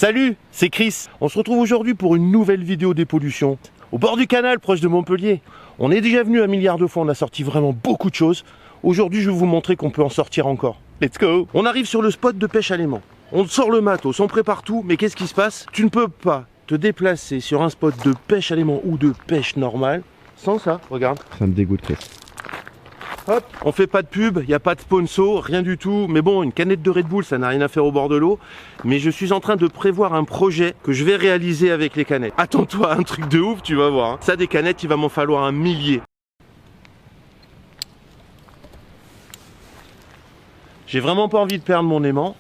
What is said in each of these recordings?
Salut, c'est Chris. On se retrouve aujourd'hui pour une nouvelle vidéo dépollution. Au bord du canal, proche de Montpellier. On est déjà venu un milliard de fois, on a sorti vraiment beaucoup de choses. Aujourd'hui, je vais vous montrer qu'on peut en sortir encore. Let's go. On arrive sur le spot de pêche à l'aimant. On sort le matos, on prépare tout, mais qu'est-ce qui se passe? Tu ne peux pas te déplacer sur un spot de pêche à l'aimant ou de pêche normale sans ça, regarde. Ça me dégoûte, Chris. Hop, on fait pas de pub, il n'y a pas de sponsor, rien du tout. Mais bon, une canette de Red Bull, ça n'a rien à faire au bord de l'eau. Mais je suis en train de prévoir un projet que je vais réaliser avec les canettes. Attends-toi à un truc de ouf, tu vas voir. Ça, des canettes, il va m'en falloir un millier. J'ai vraiment pas envie de perdre mon aimant.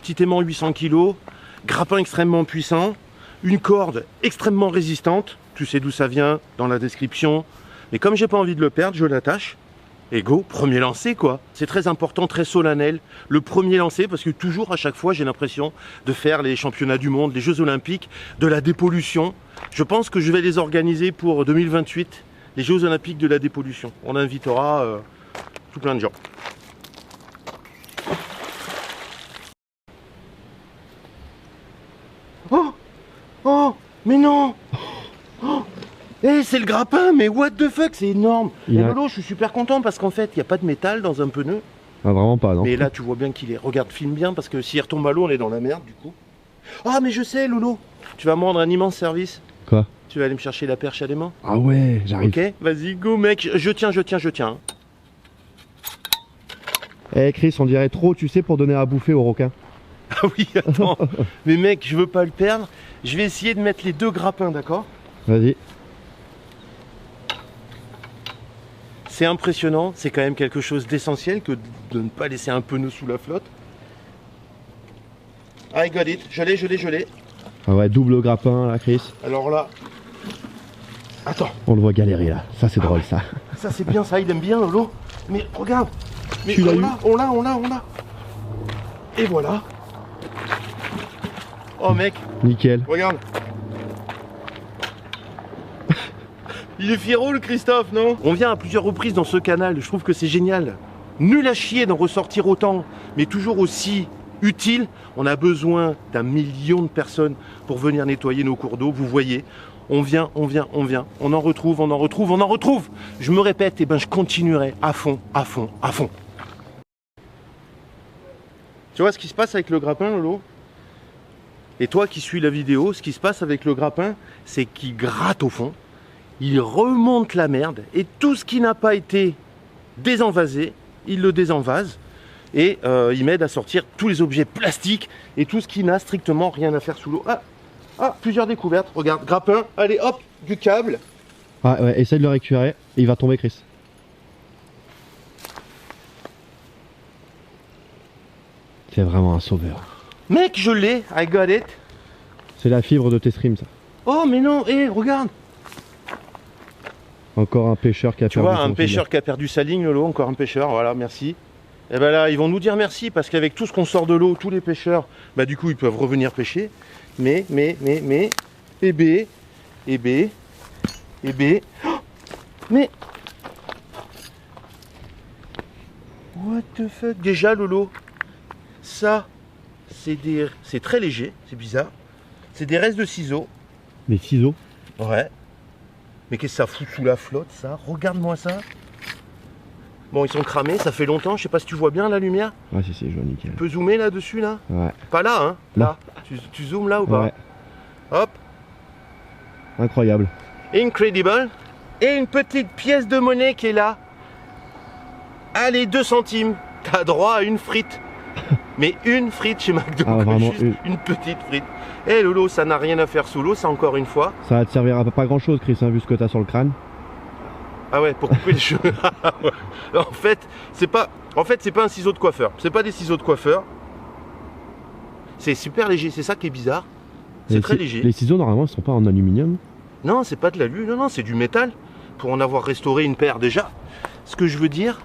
Petit aimant 800 kg, grappin extrêmement puissant, une corde extrêmement résistante. Tu sais d'où ça vient dans la description. Mais comme j'ai pas envie de le perdre, je l'attache. Et go, premier lancer quoi. C'est très important, très solennel. Le premier lancer, parce que toujours à chaque fois j'ai l'impression de faire les championnats du monde, les Jeux Olympiques, de la dépollution. Je pense que je vais les organiser pour 2028, les Jeux Olympiques de la dépollution. On invitera tout plein de gens. Oh, oh, mais non. Oh. Eh, c'est le grappin, mais what the fuck, c'est énorme. Et Lolo, je suis super content parce qu'en fait, il n'y a pas de métal dans un pneu. Ah, vraiment pas, non. Mais là, tu vois bien qu'il est. Regarde, filme bien parce que s'il retombe à l'eau, on est dans la merde du coup. Ah, mais je sais, Lolo. Tu vas me rendre un immense service. Quoi? Tu vas aller me chercher la perche à l'aimant. Ah ouais, j'arrive. Ok, vas-y, go, mec. Je tiens. Eh, Chris, on dirait trop, tu sais, pour donner à bouffer aux requins. Ah oui, attends. Mais mec, je veux pas le perdre. Je vais essayer de mettre les deux grappins, d'accord? Vas-y. C'est impressionnant, c'est quand même quelque chose d'essentiel que de ne pas laisser un pneu sous la flotte. I got it, je l'ai. Ah ouais, double grappin là, Chris. Alors là, attends. On le voit galérer là, ça c'est drôle ça. Ça c'est bien, ça il aime bien Lolo. Mais regarde, mais on l'a. Et voilà. Oh mec. Nickel. Regarde. Il est fiero le Christophe, non? On vient à plusieurs reprises dans ce canal, je trouve que c'est génial. Nul à chier d'en ressortir autant, mais toujours aussi utile. On a besoin d'1 million de personnes pour venir nettoyer nos cours d'eau. Vous voyez, on vient. On en retrouve. Je me répète, et ben je continuerai à fond. Tu vois ce qui se passe avec le grappin, Lolo? Et toi qui suis la vidéo, ce qui se passe avec le grappin, c'est qu'il gratte au fond. Il remonte la merde et tout ce qui n'a pas été désenvasé, il le désenvase et il m'aide à sortir tous les objets plastiques et tout ce qui n'a strictement rien à faire sous l'eau. Ah, plusieurs découvertes. Regarde, grappin, allez hop, du câble. Ah ouais, essaye de le récupérer et il va tomber, Chris. C'est vraiment un sauveur. Mec, je l'ai, I got it. C'est la fibre de tes streams, ça. Oh mais non, hé, regarde. Encore un pêcheur qui a perdu. Tu vois, un pêcheur qui a perdu sa ligne, Lolo, encore un pêcheur, voilà, merci. Et ben là, ils vont nous dire merci parce qu'avec tout ce qu'on sort de l'eau, tous les pêcheurs, bah du coup, ils peuvent revenir pêcher. Mais, oh, mais, what the fuck, déjà, Lolo, ça, c'est très léger, c'est bizarre. C'est des restes de ciseaux. Des ciseaux? Ouais. Mais qu'est-ce que ça fout sous la flotte, ça? Regarde-moi ça. Bon, ils sont cramés, ça fait longtemps. Je sais pas si tu vois bien la lumière. Ouais, si, je vois nickel. Tu peux zoomer là-dessus, là? Ouais. Pas là, hein? Là. Tu zoomes là ou pas? Ouais. Hop. Incroyable. Incredible. Et une petite pièce de monnaie qui est là. Allez, 2 centimes. T'as droit à une frite. Mais une frite chez McDo. Ah, vraiment une petite frite. Eh Lolo, ça n'a rien à faire sous l'eau, ça encore une fois. Ça va te servir à pas grand chose, Chris, hein, vu ce que t'as sur le crâne. Ah ouais, pour couper les cheveux. En fait, c'est pas un ciseau de coiffeur. C'est pas des ciseaux de coiffeur. C'est super léger, c'est ça qui est bizarre. C'est très léger. Les ciseaux, normalement, ils sont pas en aluminium. Non, c'est pas de l'alu, non, c'est du métal. Pour en avoir restauré une paire déjà. Ce que je veux dire,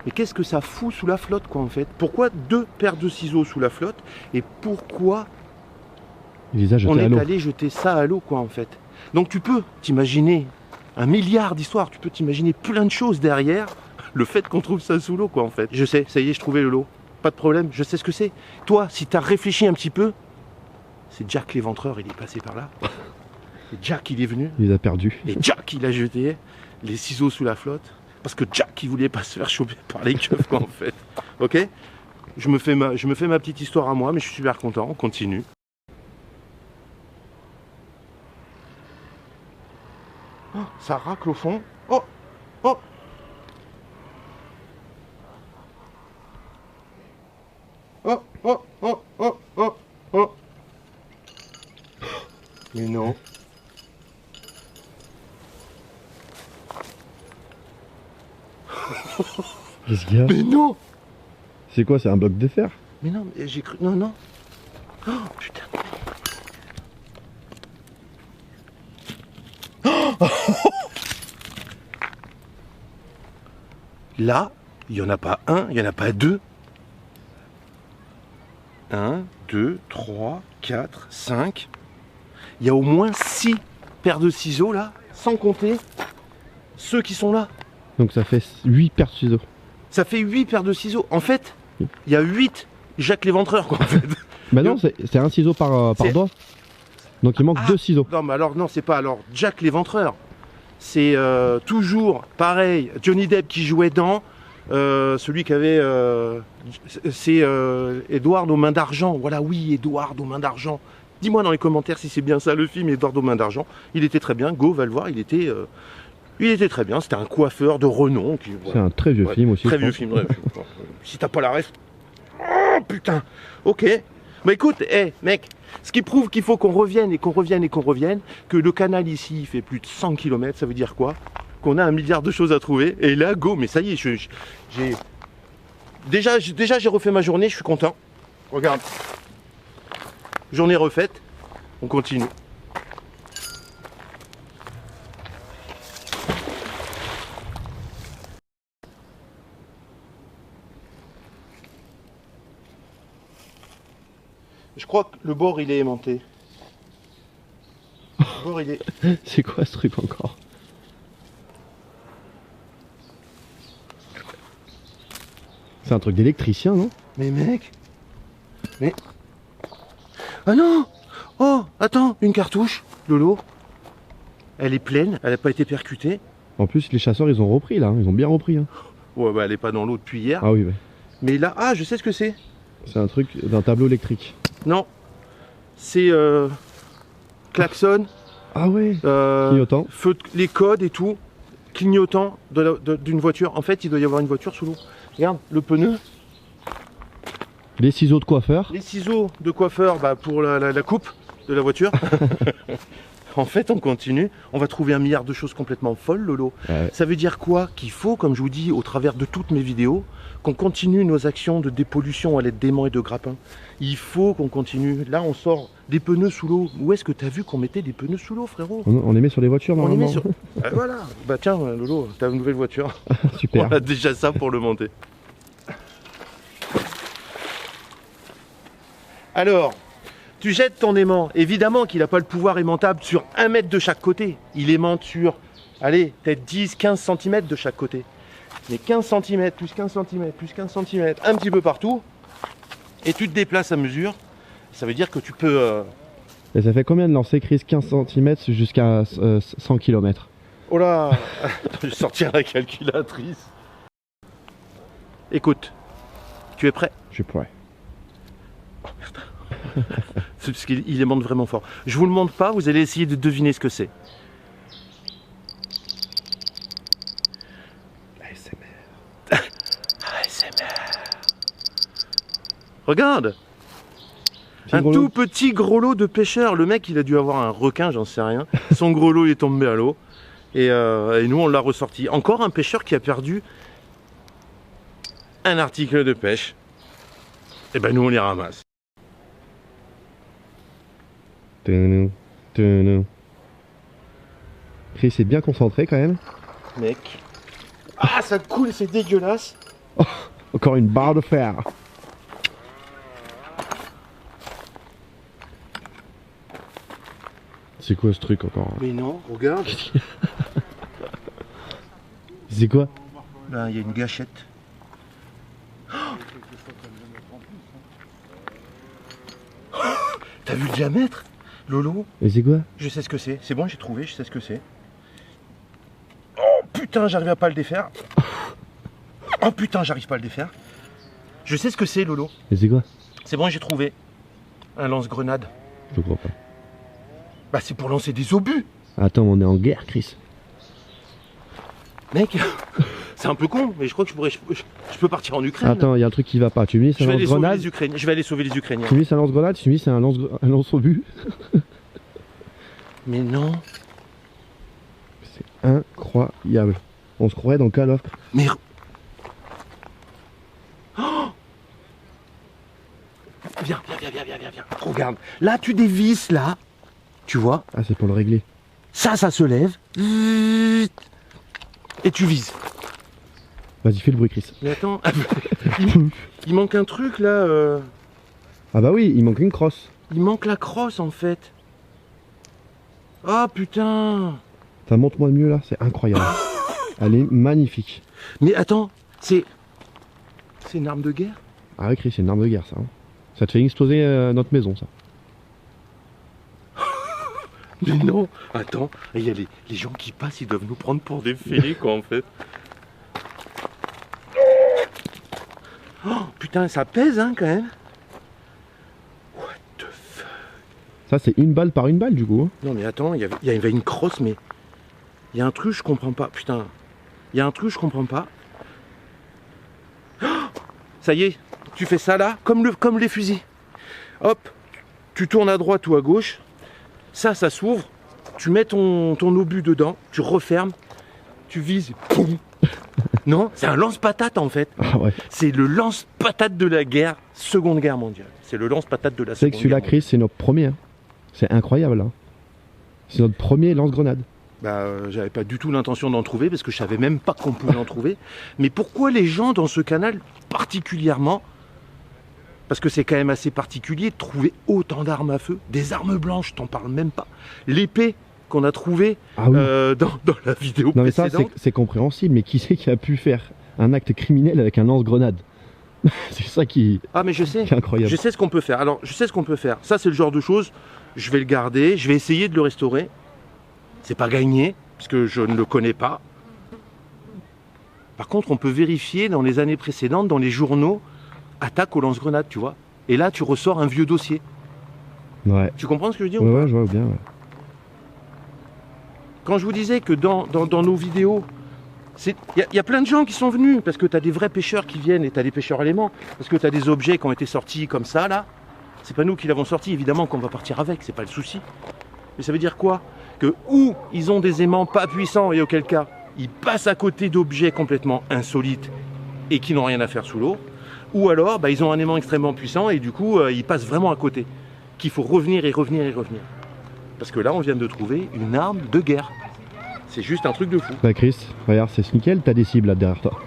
mais qu'est-ce que ça fout sous la flotte, quoi, en fait? Pourquoi 2 paires de ciseaux sous la flotte? Et pourquoi on est allé jeter ça à l'eau, quoi, en fait? Donc tu peux t'imaginer 1 milliard d'histoires, tu peux t'imaginer plein de choses derrière le fait qu'on trouve ça sous l'eau, quoi, en fait. Je sais, ça y est, je trouvais le lot. Pas de problème, je sais ce que c'est. Toi, si tu as réfléchi un petit peu, c'est Jack l'éventreur, il est passé par là. Et Jack, il est venu. Il les a perdus. Et Jack, il a jeté les ciseaux sous la flotte. Parce que Jack, il voulait pas se faire choper par les keufs, quoi, en fait. Ok? Je me fais ma petite histoire à moi, mais je suis super content. On continue. Oh, ça racle au fond. Oh! Oh! Oh! Oh! Oh! Oh! Oh! Oh! Mais non. Qu'est-ce qu'il y a? Mais non! C'est quoi? C'est un bloc de fer? Mais non, j'ai cru... Non, non. Oh, putain. Là, il n'y en a pas un, il n'y en a pas deux. 1, 2, 3, 4, 5. Il y a au moins 6 paires de ciseaux là, sans compter ceux qui sont là. Donc ça fait 8 paires de ciseaux. Ça fait 8 paires de ciseaux. En fait, il y a 8 Jacques l'éventreur, quoi, en fait. Bah non, c'est un ciseau par doigt. Donc il manque 2 ciseaux. Non, mais alors, non, c'est pas alors Jack l'éventreur. C'est toujours pareil. Johnny Depp qui jouait dans celui qui avait. C'est Edward aux mains d'argent. Voilà, oui, Edward aux mains d'argent. Dis-moi dans les commentaires si c'est bien ça le film, Edward aux mains d'argent. Il était très bien. Go, va le voir. Il était très bien. C'était un coiffeur de renom. Voilà. C'est un très vieux film aussi. Très vieux film. Ouais. Si t'as pas la ref. Oh putain. Ok. Bah écoute, mec, ce qui prouve qu'il faut qu'on revienne et qu'on revienne et qu'on revienne, que le canal ici il fait plus de 100 km, ça veut dire quoi? Qu'on a 1 milliard de choses à trouver. Et là, go, mais ça y est, j'ai... Déjà j'ai refait ma journée, je suis content. Regarde. Journée refaite, on continue. Je crois que le bord il est aimanté. Le bord il est... C'est quoi ce truc encore? C'est un truc d'électricien, non? Mais mec. Mais... Ah non! Oh, attends, une cartouche de l'eau. Elle est pleine, elle n'a pas été percutée. En plus, les chasseurs, ils ont repris, là. Ils ont bien repris. Hein. Ouais, bah elle est pas dans l'eau depuis hier. Ah oui, ouais. Mais là, ah, je sais ce que c'est. C'est un truc d'un tableau électrique. Non. C'est klaxon. Ah ouais. Clignotant. Feu, les codes et tout. Clignotant d'une voiture. En fait, il doit y avoir une voiture sous l'eau. Regarde, le pneu. Les ciseaux de coiffeur. Les ciseaux de coiffeur bah, pour la coupe de la voiture. En fait, on continue. On va trouver 1 milliard de choses complètement folles, Lolo. Ouais. Ça veut dire quoi? Qu'il faut, comme je vous dis au travers de toutes mes vidéos, qu'on continue nos actions de dépollution à l'aide d'aimants et de grappins. Il faut qu'on continue. Là, on sort des pneus sous l'eau. Où est-ce que tu as vu qu'on mettait des pneus sous l'eau, frérot? On les met sur les voitures, On les normalement. met sur... voilà. Bah tiens, Lolo, t'as une nouvelle voiture. Super. On a déjà ça pour le monter. Alors, tu jettes ton aimant. Évidemment qu'il n'a pas le pouvoir aimantable sur 1 mètre de chaque côté. Il aimante sur, allez, peut-être 10, 15 cm de chaque côté. Mais 15 cm, plus 15 cm, plus 15 cm, un petit peu partout. Et tu te déplaces à mesure. Ça veut dire que tu peux... Et ça fait combien de lancer, Chris? 15 cm jusqu'à 100 km. Oh là. Je vais sortir la calculatrice. Écoute, tu es prêt? Je suis prêt. Oh merde. C'est parce qu'il aimante vraiment fort. Je vous le montre pas, vous allez essayer de deviner ce que c'est. ASMR. ASMR. Regarde. Un tout petit gros lot de pêcheur. Le mec, il a dû avoir un requin, j'en sais rien. Son gros lot il est tombé à l'eau. Et nous, on l'a ressorti. Encore un pêcheur qui a perdu un article de pêche. Et ben nous, on les ramasse. Chris est bien concentré quand même. Mec. Ah, ça coule, c'est dégueulasse. Oh, encore une barre de fer. C'est quoi ce truc encore? Mais non, regarde. C'est quoi? Là, il y a une gâchette. Oh, t'as vu le diamètre, Lolo? Et c'est quoi? Je sais ce que c'est. C'est bon, j'ai trouvé, je sais ce que c'est. Oh putain, j'arrive à pas le défaire. Oh putain, j'arrive pas à le défaire. Je sais ce que c'est, Lolo. Et c'est quoi? C'est bon, j'ai trouvé. Un lance-grenade. Je crois pas. Bah, c'est pour lancer des obus. Attends, on est en guerre, Chris. Mec, c'est un peu con, mais je crois que je peux partir en Ukraine. Attends, il y a un truc qui va pas. Tu me dis c'est Je un vais aller sauver lance-grenade. les Ukrainiens. Je vais aller sauver les Ukrainiens. Tu me dis c'est un lance-grenade, tu me dis c'est un lance-obus. Mais non. C'est incroyable. On se croirait dans Call of. Mais. Oh, viens. Regarde. Là, tu dévisses, là. Tu vois? Ah, c'est pour le régler. Ça se lève. Et tu vises. Vas-y, fais le bruit, Chris. Mais attends. Il manque un truc, là. Ah bah oui, il manque une crosse. Il manque la crosse, en fait. Oh, putain. Ça montre-moi mieux, là. C'est incroyable. Elle est magnifique. Mais attends. C'est une arme de guerre? Ah oui, Chris, c'est une arme de guerre, ça. Hein. Ça te fait exploser notre maison, ça. Mais non, attends, il y a les gens qui passent, ils doivent nous prendre pour des fêlés, quoi, en fait. Oh, putain, ça pèse, hein, quand même. What the fuck? Ça, c'est une balle par une balle, du coup. Hein. Non, mais attends, il y avait une crosse, mais... Il y a un truc, je comprends pas, putain. Il y a un truc, je comprends pas. Oh, ça y est, tu fais ça, là, comme les fusils. Hop, tu tournes à droite ou à gauche. Ça s'ouvre, tu mets ton obus dedans, tu refermes, tu vises, poum. Non, c'est un lance-patate en fait. Ah ouais. C'est le lance-patate de la guerre, Seconde Guerre mondiale. C'est le lance-patate de la C'est Seconde que Guerre celui-là, mondiale. Chris, c'est notre premier. Hein. C'est incroyable. Hein. C'est notre premier lance-grenade. Bah, j'avais pas du tout l'intention d'en trouver parce que je savais même pas qu'on pouvait en trouver. Mais pourquoi les gens dans ce canal particulièrement, parce que c'est quand même assez particulier de trouver autant d'armes à feu, des armes blanches, t'en parles même pas. L'épée qu'on a trouvée Ah oui. dans la vidéo Non mais ça, précédente. c'est compréhensible. Mais qui c'est qui a pu faire un acte criminel avec un lance-grenade? C'est ça qui Ah mais je sais, est incroyable. je sais ce qu'on peut faire. Alors je sais ce qu'on peut faire. Ça c'est le genre de choses, je vais le garder, je vais essayer de le restaurer. C'est pas gagné, parce que je ne le connais pas. Par contre, on peut vérifier dans les années précédentes, dans les journaux, attaque au lance-grenade, tu vois. Et là, tu ressors un vieux dossier. Ouais. Tu comprends ce que je veux dire Ouais, ou pas? ouais, je vois bien. Ouais. Quand je vous disais que dans nos vidéos, il y a plein de gens qui sont venus, parce que tu as des vrais pêcheurs qui viennent, et tu as des pêcheurs éléments, parce que tu as des objets qui ont été sortis comme ça, là. C'est pas nous qui l'avons sorti, évidemment qu'on va partir avec, c'est pas le souci. Mais ça veut dire quoi? Que ou ils ont des aimants pas puissants, et auquel cas, ils passent à côté d'objets complètement insolites et qui n'ont rien à faire sous l'eau, ou alors bah, ils ont un aimant extrêmement puissant et du coup ils passent vraiment à côté, qu'il faut revenir et revenir et revenir. Parce que là on vient de trouver une arme de guerre. C'est juste un truc de fou. Bah Chris, regarde, c'est nickel, t'as des cibles là derrière toi.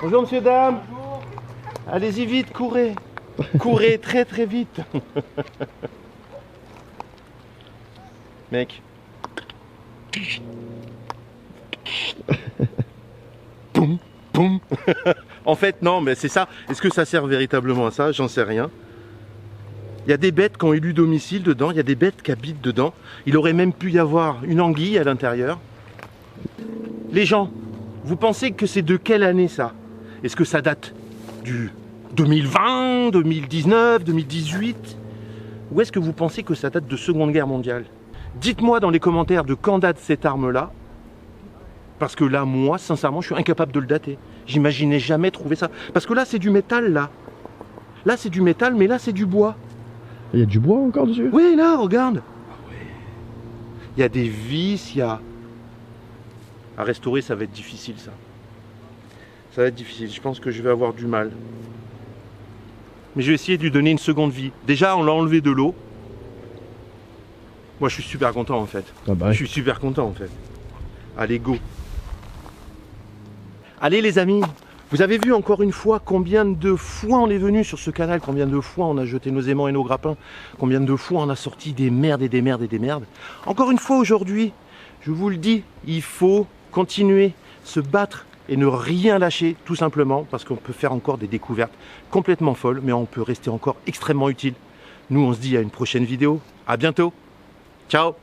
Bonjour monsieur, dame. Allez-y vite, courez. Courez très très vite. Mec. Poum, poum. En fait, non, mais c'est ça. Est-ce que ça sert véritablement à ça? J'en sais rien. Il y a des bêtes qui ont élu domicile dedans, il y a des bêtes qui habitent dedans. Il aurait même pu y avoir une anguille à l'intérieur. Les gens, vous pensez que c'est de quelle année ça? Est-ce que ça date du 2020, 2019, 2018? Ou est-ce que vous pensez que ça date de Seconde Guerre mondiale? Dites-moi dans les commentaires de quand date cette arme-là. Parce que là, moi, sincèrement, je suis incapable de le dater. J'imaginais jamais trouver ça. Parce que là, c'est du métal, là. Là, c'est du métal, mais là, c'est du bois. Il y a du bois encore dessus? Oui, là, regarde. Ah ouais. Il y a des vis, il y a... À restaurer, ça va être difficile, ça. Ça va être difficile. Je pense que je vais avoir du mal. Mais je vais essayer de lui donner une seconde vie. Déjà, on l'a enlevé de l'eau. Moi, je suis super content, en fait. Ah bah, Je suis super content, en fait. Allez, go. Allez, les amis. Vous avez vu encore une fois combien de fois on est venu sur ce canal, combien de fois on a jeté nos aimants et nos grappins, combien de fois on a sorti des merdes et des merdes et des merdes. Encore une fois aujourd'hui, je vous le dis, il faut continuer, se battre et ne rien lâcher tout simplement parce qu'on peut faire encore des découvertes complètement folles, mais on peut rester encore extrêmement utile. Nous, on se dit à une prochaine vidéo. À bientôt. Ciao.